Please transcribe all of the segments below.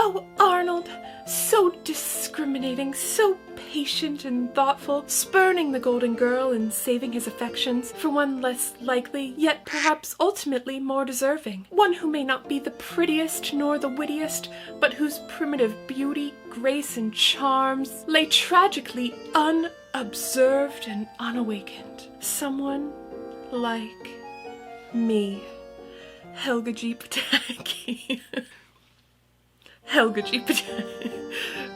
Oh, Arnold, so discriminating, so patient and thoughtful, spurning the golden girl and saving his affections for one less likely, yet perhaps ultimately more deserving. One who may not be the prettiest nor the wittiest, but whose primitive beauty, grace, and charms lay tragically unobserved and unawakened. Someone like me. Helga G. Pataki. Helga G. Pataki.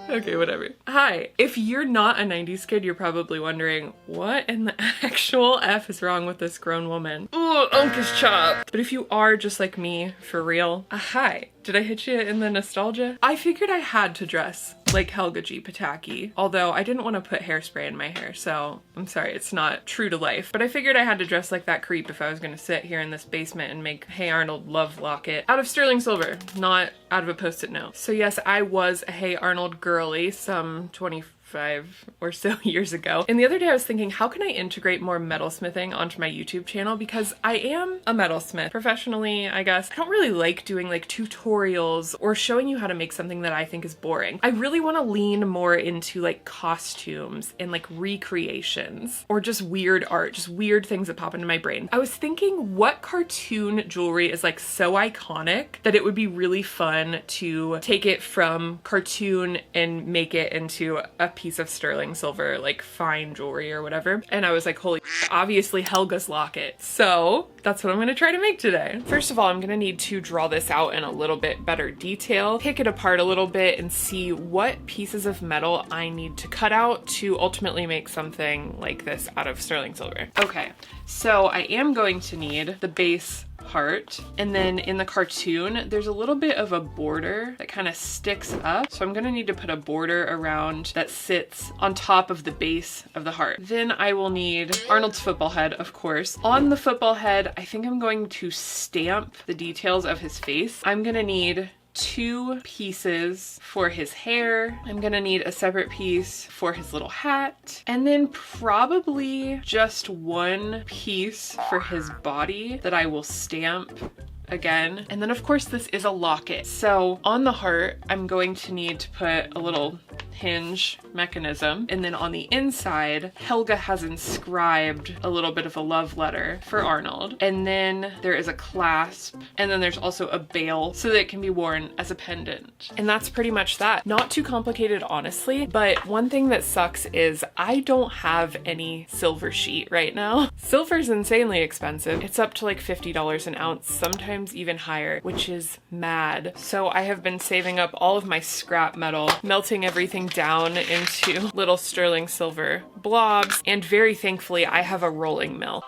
Okay, whatever. Hi. If you're not a 90s kid, you're probably wondering, what in the actual F is wrong with this grown woman? Ooh, Uncas chop. But if you are just like me, for real, hi. Did I hit you in the nostalgia? I figured I had to dress like Helga G. Pataki, although I didn't want to put hairspray in my hair, so I'm sorry, it's not true to life. But I figured I had to dress like that creep if I was gonna sit here in this basement and make Hey Arnold love locket out of sterling silver, not out of a post-it note. So yes, I was a Hey Arnold girly some 25 or so years ago. And the other day I was thinking, how can I integrate more metalsmithing onto my YouTube channel? Because I am a metalsmith professionally, I guess. I don't really like doing like tutorials or showing you how to make something that I think is boring. I really want to lean more into like costumes and like recreations or just weird art, just weird things that pop into my brain. I was thinking, what cartoon jewelry is like so iconic that it would be really fun to take it from cartoon and make it into a piece of sterling silver, like fine jewelry or whatever. And I was like, holy, obviously Helga's locket. So that's what I'm gonna try to make today. First of all, I'm gonna need to draw this out in a little bit better detail, pick it apart a little bit and see what pieces of metal I need to cut out to ultimately make something like this out of sterling silver. Okay, so I am going to need the base part, and then in the cartoon there's a little bit of a border that kind of sticks up, so I'm gonna need to put a border around that sits on top of the base of the heart. Then I will need Arnold's football head, of course. On the football head, I think I'm going to stamp the details of his face. I'm gonna need 2 pieces for his hair. I'm gonna need a separate piece for his little hat, and then probably just 1 piece for his body that I will stamp again. And then of course this is a locket. So on the heart, I'm going to need to put a little hinge mechanism, and then on the inside Helga has inscribed a little bit of a love letter for Arnold, and then there is a clasp, and then there's also a bail so that it can be worn as a pendant. And that's pretty much that. Not too complicated, honestly, but one thing that sucks is I don't have any silver sheet right now. Silver's insanely expensive. It's up to like $50 an ounce, sometimes even higher, which is mad. So I have been saving up all of my scrap metal, melting everything down into little sterling silver blobs, and very thankfully I have a rolling mill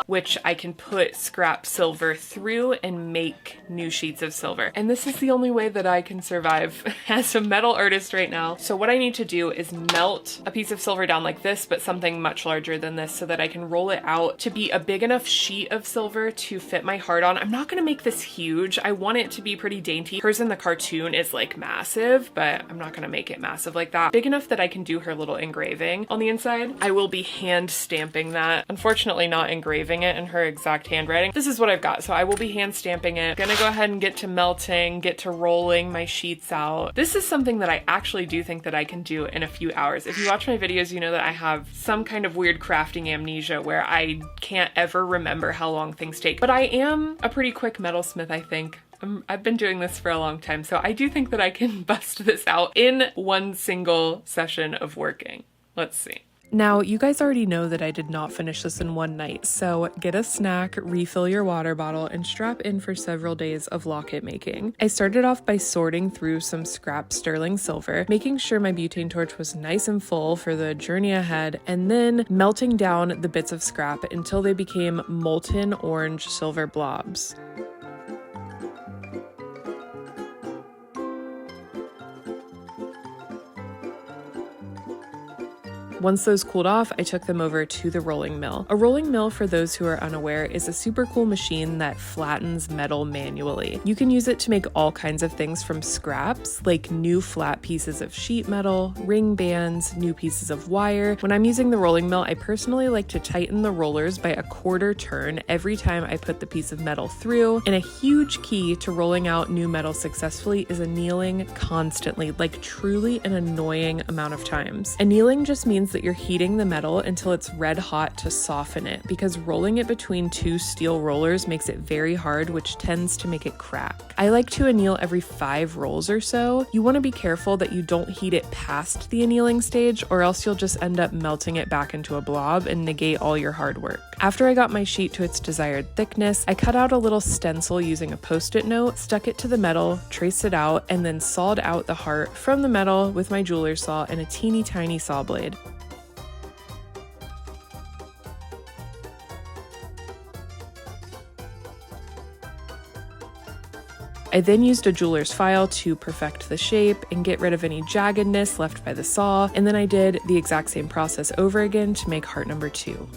which I can put scrap silver through and make new sheets of silver. And this is the only way that I can survive as a metal artist right now. So what I need to do is melt a piece of silver down like this, but something much larger than this, so that I can roll it out to be a big enough sheet of silver to fit my heart on. I'm not gonna make this huge. I want it to be pretty dainty. Hers in the cartoon is like massive, but I'm not gonna make it massive like that. Big enough that I can do her little engraving on the inside. I will be hand stamping that. Unfortunately not engraving it in her exact handwriting. This is what I've got, so I will be hand stamping it. Gonna go ahead and get to melting, get to rolling my sheets out. This is something that I actually do think that I can do in a few hours. If you watch my videos, you know that I have some kind of weird crafting amnesia where I can't ever remember how long things take. But I am a pretty quick metalsmith, I think. I've been doing this for a long time, so I do think that I can bust this out in one single session of working. Let's see. Now, you guys already know that I did not finish this in one night, so get a snack, refill your water bottle, and strap in for several days of locket making. I started off by sorting through some scrap sterling silver, making sure my butane torch was nice and full for the journey ahead, and then melting down the bits of scrap until they became molten orange silver blobs. Once those cooled off, I took them over to the rolling mill. A rolling mill, for those who are unaware, is a super cool machine that flattens metal manually. You can use it to make all kinds of things from scraps, like new flat pieces of sheet metal, ring bands, new pieces of wire. When I'm using the rolling mill, I personally like to tighten the rollers by a quarter turn every time I put the piece of metal through, and a huge key to rolling out new metal successfully is annealing constantly, like truly an annoying amount of times. Annealing just means that you're heating the metal until it's red hot to soften it, because rolling it between two steel rollers makes it very hard, which tends to make it crack. I like to anneal every 5 rolls or so. You want to be careful that you don't heat it past the annealing stage, or else you'll just end up melting it back into a blob and negate all your hard work. After I got my sheet to its desired thickness, I cut out a little stencil using a post-it note, stuck it to the metal, traced it out, and then sawed out the heart from the metal with my jeweler's saw and a teeny tiny saw blade. I then used a jeweler's file to perfect the shape and get rid of any jaggedness left by the saw, and then I did the exact same process over again to make heart number 2.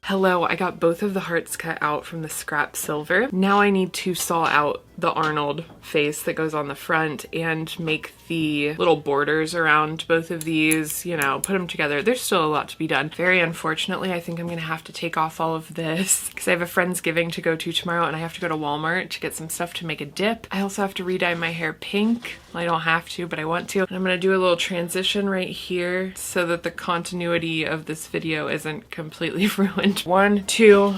Hello, I got both of the hearts cut out from the scrap silver. Now I need to saw out the Arnold face that goes on the front and make the little borders around both of these, you know, put them together. There's still a lot to be done. Very unfortunately, I think I'm gonna have to take off all of this because I have a Friendsgiving to go to tomorrow and I have to go to Walmart to get some stuff to make a dip. I also have to re-dye my hair pink. Well, I don't have to, but I want to. And I'm gonna do a little transition right here so that the continuity of this video isn't completely ruined. 1, 2.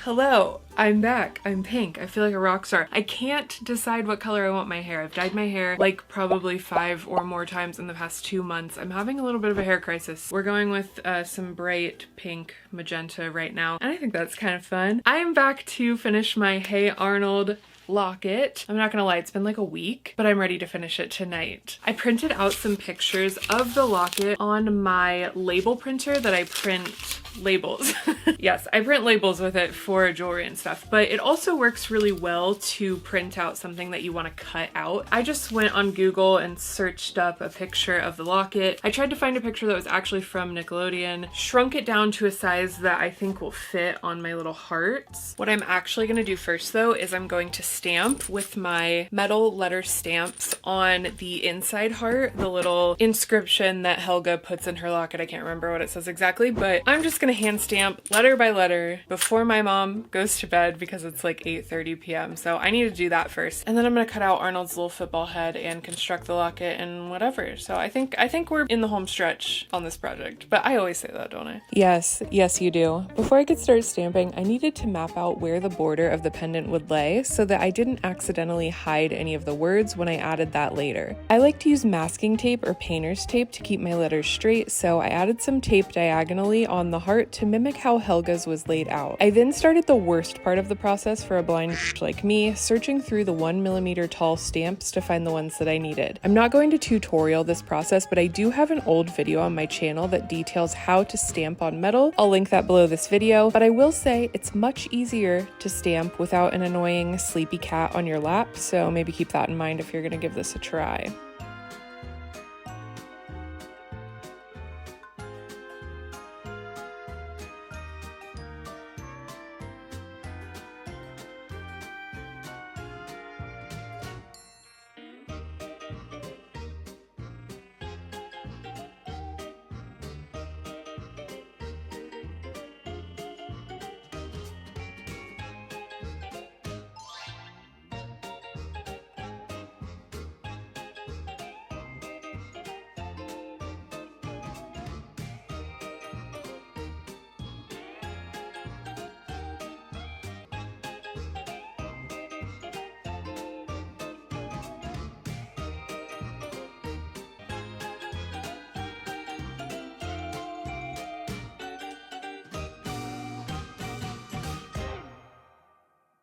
Hello, I'm back. I'm pink. I feel like a rock star. I can't decide what color I want my hair. I've dyed my hair like probably 5 or more times in the past 2 months. I'm having a little bit of a hair crisis. We're going with some bright pink magenta right now, and I think that's kind of fun. I am back to finish my Hey Arnold locket. I'm not gonna lie, it's been like a week, but I'm ready to finish it tonight. I printed out some pictures of the locket on my label printer that I print labels. Yes, I print labels with it for jewelry and stuff, but it also works really well to print out something that you want to cut out. I just went on Google and searched up a picture of the locket. I tried to find a picture that was actually from Nickelodeon, shrunk it down to a size that I think will fit on my little hearts. What I'm actually gonna do first though is I'm going to stamp with my metal letter stamps on the inside heart, the little inscription that Helga puts in her locket. I can't remember what it says exactly, but I'm just gonna hand stamp letter by letter before my mom goes to bed because it's like 8:30 p.m. So I need to do that first. And then I'm gonna cut out Arnold's little football head and construct the locket and whatever. So I think we're in the home stretch on this project, but I always say that, don't I? Yes, you do. Before I could start stamping, I needed to map out where the border of the pendant would lay so that I didn't accidentally hide any of the words when I added that later. I like to use masking tape or painter's tape to keep my letters straight, so I added some tape diagonally on the heart to mimic how Helga's was laid out. I then started the worst part of the process for a blind like me, searching through the 1mm tall stamps to find the ones that I needed. I'm not going to tutorial this process, but I do have an old video on my channel that details how to stamp on metal. I'll link that below this video, but I will say it's much easier to stamp without an annoying sleepy cat on your lap, so maybe keep that in mind if you're gonna give this a try.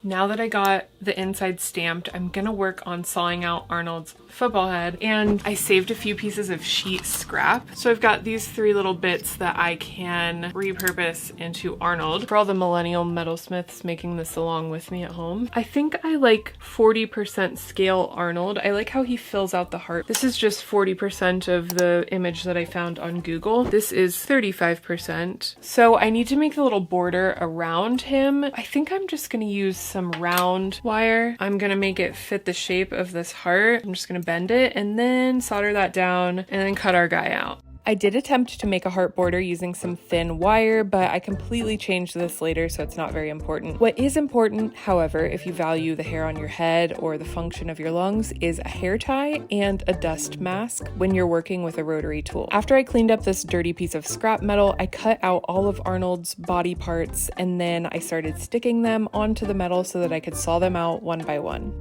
Now that I got the inside stamped, I'm gonna work on sawing out Arnold's football head, and I saved a few pieces of sheet scrap. So I've got these 3 little bits that I can repurpose into Arnold. For all the millennial metalsmiths making this along with me at home, I think I like 40% scale Arnold. I like how he fills out the heart. This is just 40% of the image that I found on Google. This is 35%. So I need to make the little border around him. I think I'm just gonna use some round wire. I'm gonna make it fit the shape of this heart. I'm just gonna bend it and then solder that down and then cut our guy out. I did attempt to make a heart border using some thin wire, but I completely changed this later, so it's not very important. What is important, however, if you value the hair on your head or the function of your lungs, is a hair tie and a dust mask when you're working with a rotary tool. After I cleaned up this dirty piece of scrap metal, I cut out all of Arnold's body parts, and then I started sticking them onto the metal so that I could saw them out one by one.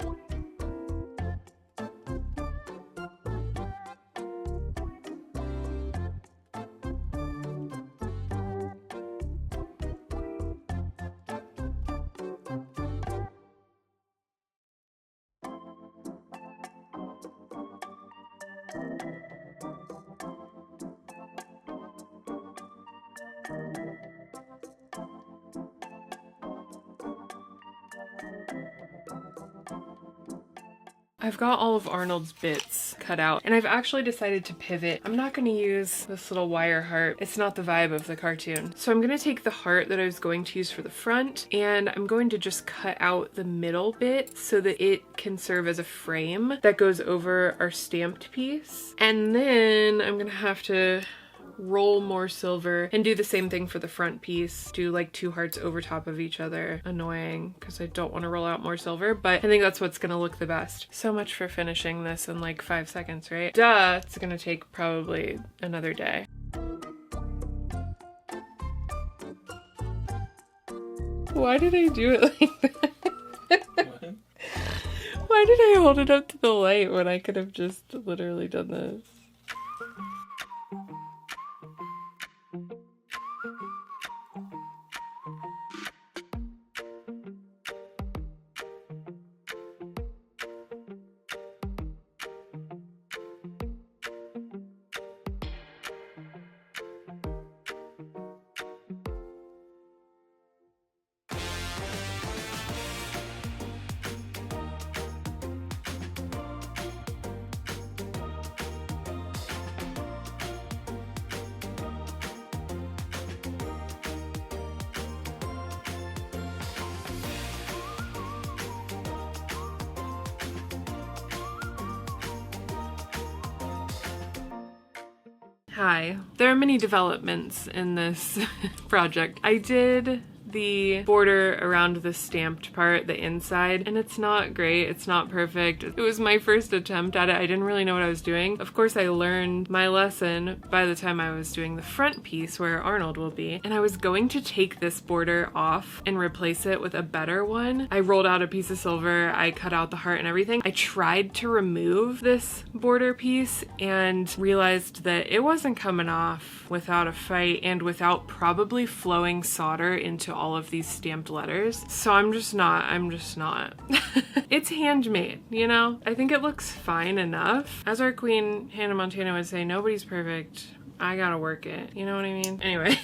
I've got all of Arnold's bits cut out, and I've actually decided to pivot. I'm not going to use this little wire heart. It's not the vibe of the cartoon. So I'm going to take the heart that I was going to use for the front, and I'm going to just cut out the middle bit so that it can serve as a frame that goes over our stamped piece. And then I'm going to have to roll more silver and do the same thing for the front piece. Do like 2 hearts over top of each other. Annoying because I don't want to roll out more silver, but I think that's what's gonna look the best. So much for finishing this in like 5 seconds, right? Duh, it's gonna take probably another day. Why did I do it like that? Why did I hold it up to the light when I could have just literally done this? Hi. There are many developments in this project. I did the border around the stamped part, the inside, and it's not great. It's not perfect. It was my first attempt at it. I didn't really know what I was doing. Of course, I learned my lesson by the time I was doing the front piece where Arnold will be, and I was going to take this border off and replace it with a better one. I rolled out a piece of silver, I cut out the heart and everything. I tried to remove this border piece and realized that it wasn't coming off without a fight and without probably flowing solder into all of these stamped letters. So I'm just not. It's handmade, you know? I think it looks fine enough. As our queen, Hannah Montana, would say, nobody's perfect. I gotta work it. You know what I mean? Anyway,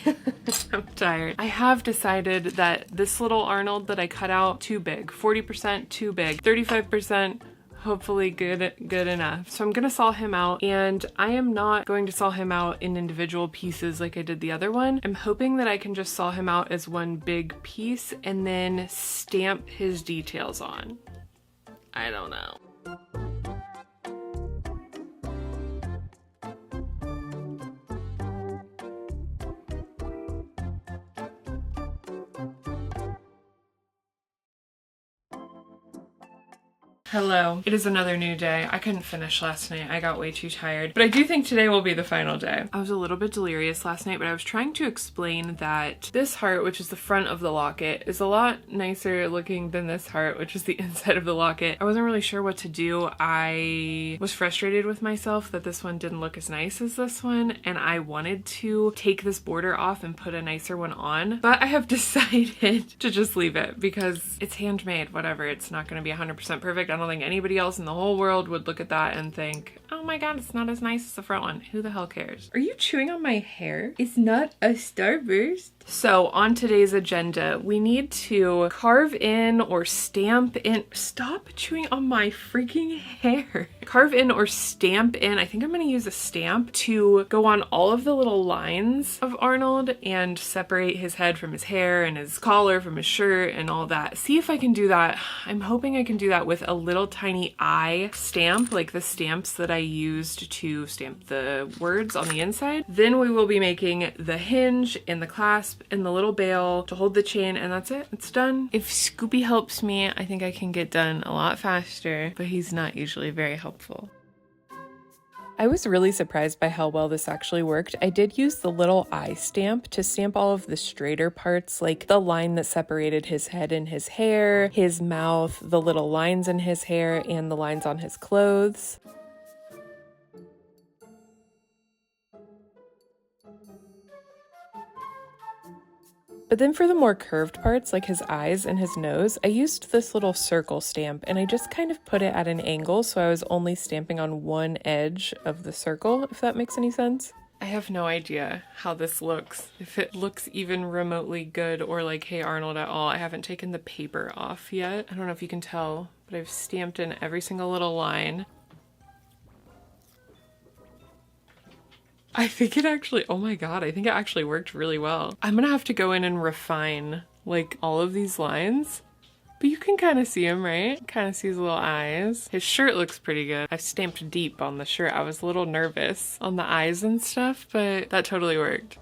I'm tired. I have decided that this little Arnold that I cut out, too big. 40% too big. 35% hopefully good enough. So I'm gonna saw him out, and I am not going to saw him out in individual pieces like I did the other one. I'm hoping that I can just saw him out as one big piece and then stamp his details on. I don't know. Hello. It is another new day. I couldn't finish last night. I got way too tired. But I do think today will be the final day. I was a little bit delirious last night, but I was trying to explain that this heart, which is the front of the locket, is a lot nicer looking than this heart, which is the inside of the locket. I wasn't really sure what to do. I was frustrated with myself that this one didn't look as nice as this one, and I wanted to take this border off and put a nicer one on, but I have decided to just leave it because it's handmade, whatever. It's not going to be 100% perfect. I don't think anybody else in the whole world would look at that and think, oh my god, it's not as nice as the front one. Who the hell cares? Are you chewing on my hair? It's not a starburst. So on today's agenda, we need to carve in or stamp in. Stop chewing on my freaking hair. Carve in or stamp in. I think I'm going to use a stamp to go on all of the little lines of Arnold and separate his head from his hair and his collar from his shirt and all that. See if I can do that. I'm hoping I can do that with a little tiny eye stamp, like the stamps that I used to stamp the words on the inside. Then we will be making the hinge and the clasp and the little bail to hold the chain, and that's it. It's done. If Scoopy helps me, I think I can get done a lot faster, but he's not usually very helpful. I was really surprised by how well this actually worked. I did use the little eye stamp to stamp all of the straighter parts, like the line that separated his head and his hair, his mouth, the little lines in his hair, and the lines on his clothes. But then for the more curved parts, like his eyes and his nose, I used this little circle stamp, and I just kind of put it at an angle, so I was only stamping on one edge of the circle, if that makes any sense. I have no idea how this looks, if it looks even remotely good or like Hey Arnold at all. I haven't taken the paper off yet. I don't know if you can tell, but I've stamped in every single little line. I think it actually, oh my god, I think it actually worked really well. I'm gonna have to go in and refine like all of these lines, but you can kind of see him, right? Kind of see his little eyes. His shirt looks pretty good. I stamped deep on the shirt. I was a little nervous on the eyes and stuff, but that totally worked.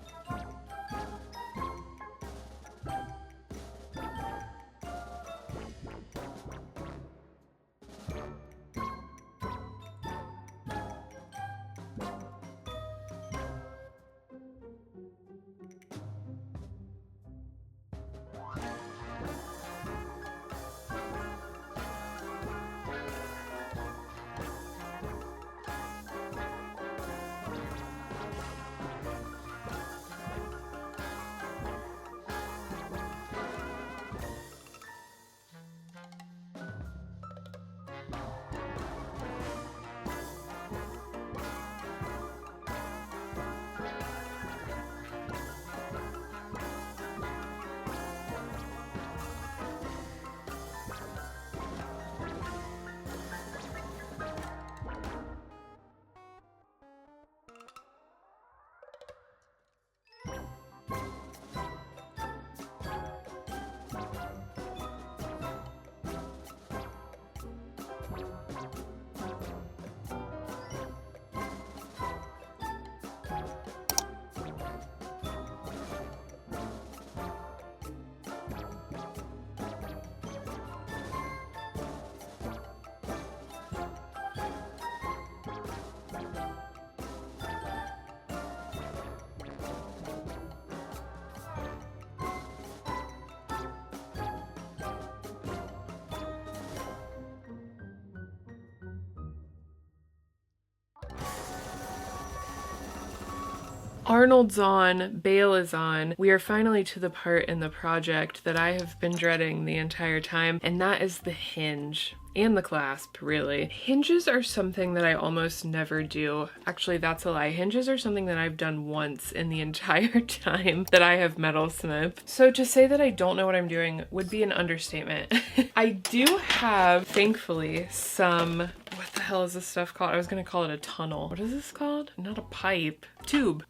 Arnold's on, Bale is on. We are finally to the part in the project that I have been dreading the entire time, and that is the hinge. And the clasp, really. Hinges are something that I almost never do. Actually, that's a lie. Hinges are something that I've done once in the entire time that I have metalsmith. So to say that I don't know what I'm doing would be an understatement. I do have, thankfully, some, what the hell is this stuff called? I was gonna call it a tunnel. What is this called? Not a pipe. Tube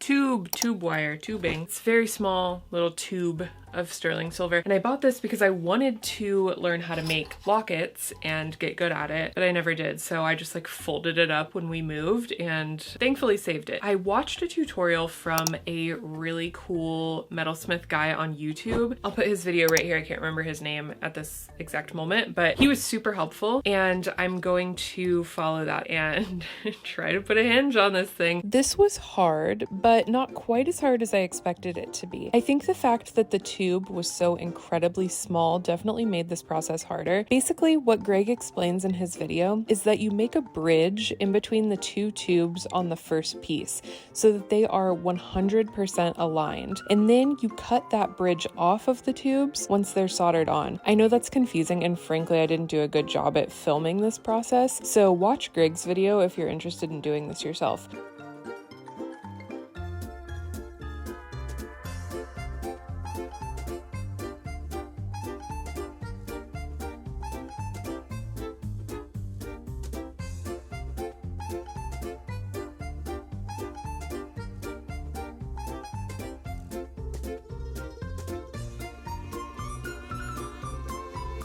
wire, tubing. It's a very small little tube of sterling silver, and I bought this because I wanted to learn how to make lockets and get good at it, but I never did, so I just like folded it up when we moved and thankfully saved it. I watched a tutorial from a really cool metalsmith guy on YouTube. I'll put his video right here. I can't remember his name at this exact moment, but he was super helpful, and I'm going to follow that and try to put a hinge on this thing. This was hard, but not quite as hard as I expected it to be. I think the fact that the tube was so incredibly small definitely made this process harder. Basically, what Greg explains in his video is that you make a bridge in between the two tubes on the first piece so that they are 100% aligned. And then you cut that bridge off of the tubes once they're soldered on. I know that's confusing, and frankly, I didn't do a good job at filming this process, so watch Greg's video if you're interested in doing this yourself.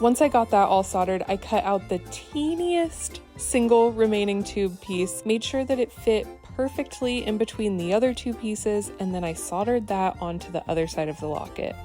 Once I got that all soldered, I cut out the teeniest single remaining tube piece, made sure that it fit perfectly in between the other two pieces, and then I soldered that onto the other side of the locket.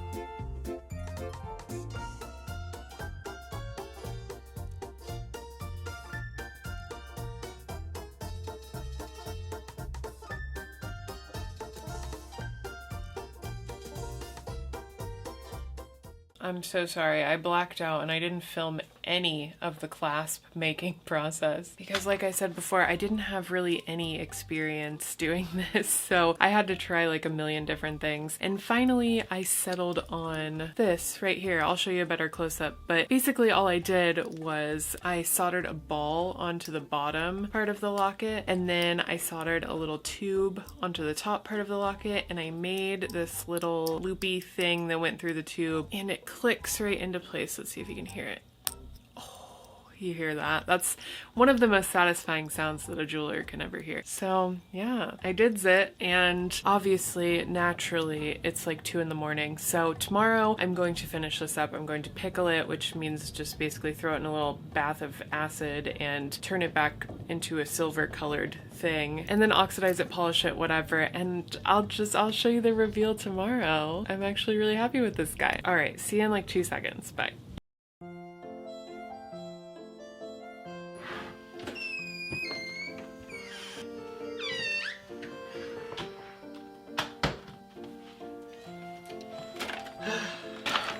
I'm so sorry, I blacked out and I didn't film any of the clasp making process because, like I said before, I didn't have really any experience doing this, so I had to try like a million different things, and finally I settled on this right here. I'll show you a better close-up, but basically all I did was I soldered a ball onto the bottom part of the locket, and then I soldered a little tube onto the top part of the locket, and I made this little loopy thing that went through the tube, and it clicks right into place. Let's see if you can hear it. You hear that? That's one of the most satisfying sounds that a jeweler can ever hear. So yeah, I did zit, and obviously, naturally, it's like 2 in the morning. So tomorrow I'm going to finish this up. I'm going to pickle it, which means just basically throw it in a little bath of acid and turn it back into a silver colored thing, and then oxidize it, polish it, whatever, and I'll show you the reveal tomorrow. I'm actually really happy with this guy. All right, see you in like 2 seconds. Bye.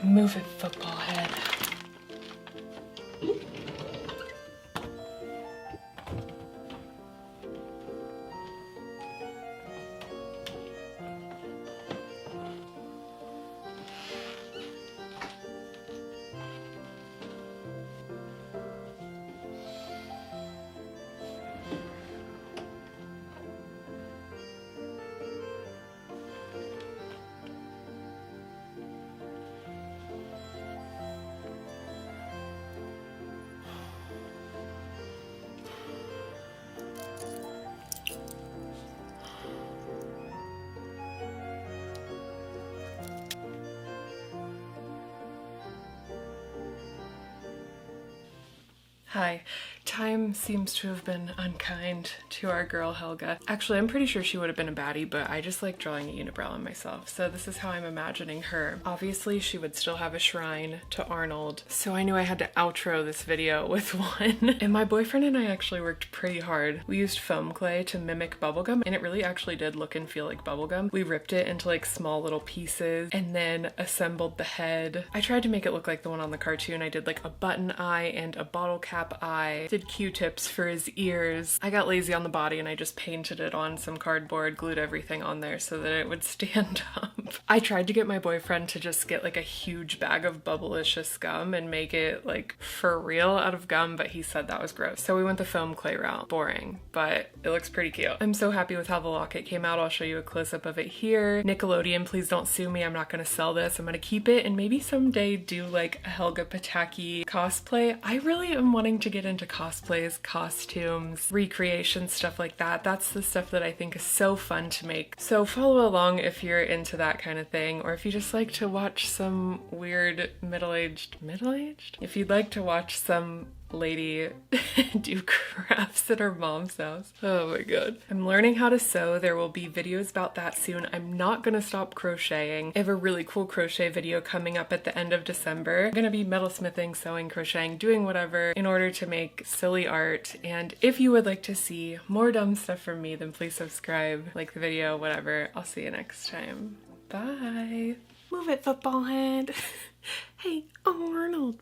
Move it, football head. Hi. Time seems to have been unkind to our girl Helga. Actually, I'm pretty sure she would have been a baddie, but I just like drawing a unibrow on myself, so this is how I'm imagining her. Obviously, she would still have a shrine to Arnold, so I knew I had to outro this video with one. And my boyfriend and I actually worked pretty hard. We used foam clay to mimic bubblegum, and it really actually did look and feel like bubblegum. We ripped it into like small little pieces and then assembled the head. I tried to make it look like the one on the cartoon. I did like a button eye and a bottle cap eye. Did Q-tips for his ears. I got lazy on the body and I just painted it on some cardboard, glued everything on there so that it would stand up. I tried to get my boyfriend to just get like a huge bag of Bubblicious gum and make it like for real out of gum, but he said that was gross. So we went the foam clay route. Boring, but it looks pretty cute. I'm so happy with how the locket came out. I'll show you a close-up of it here. Nickelodeon, please don't sue me. I'm not gonna sell this. I'm gonna keep it and maybe someday do like a Helga Pataki cosplay. I really am wanting to get into cosplays, costumes, recreations, stuff like that. That's the stuff that I think is so fun to make. So follow along if you're into that kind of thing, or if you just like to watch some weird middle-aged? If you'd like to watch some lady do crafts at her mom's house. Oh my god. I'm learning how to sew. There will be videos about that soon. I'm not gonna stop crocheting. I have a really cool crochet video coming up at the end of December. I'm gonna be metalsmithing, sewing, crocheting, doing whatever in order to make silly art. And if you would like to see more dumb stuff from me, then please subscribe, like the video, whatever. I'll see you next time. Bye. Move it, football head. Hey, Arnold,